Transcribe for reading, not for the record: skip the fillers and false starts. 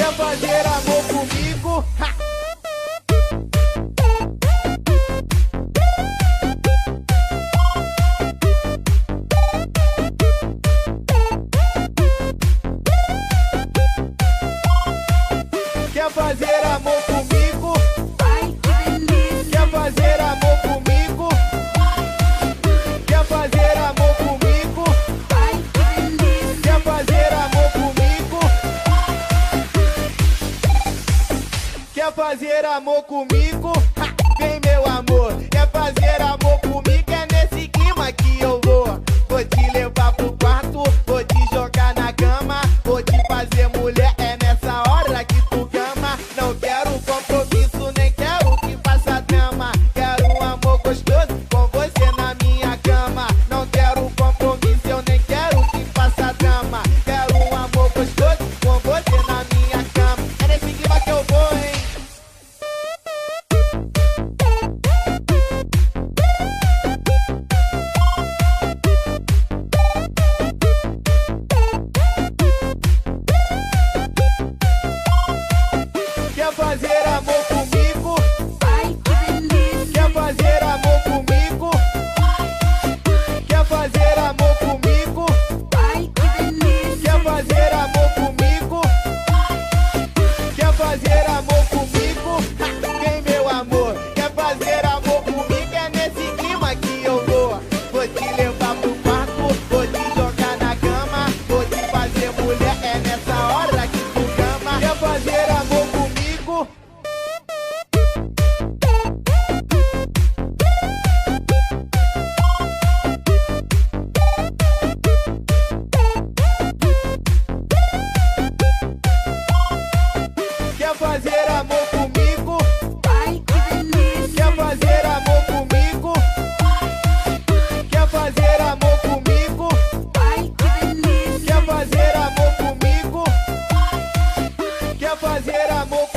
Quer fazer amor comigo? Ha! Quer fazer amor comigo? Ai, que delícia. Quer fazer amor comigo? Quer fazer amor comigo? Ai, que delícia. Quer fazer amor comigo? Quer fazer amor comigo? Ha! Vem meu amor, quer fazer amor comigo? É nesse clima que eu vou. Vou te levar pro quarto, vou te jogar na cama, vou te fazer mulher, é nessa hora que tu cama. Não quero compromisso, nem quero que faça drama. Quero um amor gostoso com você na minha cama. Não quero compromisso, eu nem quero que faça drama. Quero um amor gostoso com você na minha cama. É nesse clima que eu vou, hein? Quer fazer amor comigo? Ai, que delícia. Quer fazer amor comigo? Quer fazer amor comigo? Ai, que delícia. Quer fazer amor comigo? Quer fazer amor comigo? Ha! Vem meu amor, quer fazer amor comigo? É nesse clima que eu vou. Vou te levar pro quarto, vou te jogar na cama, vou te fazer mulher, é nessa hora que tu cama. Quer fazer amor comigo? Quer fazer amor comigo? Ai, que delícia. Quer fazer amor comigo? Quer fazer amor comigo? Ai, que delícia. Quer fazer amor comigo? Quer fazer amor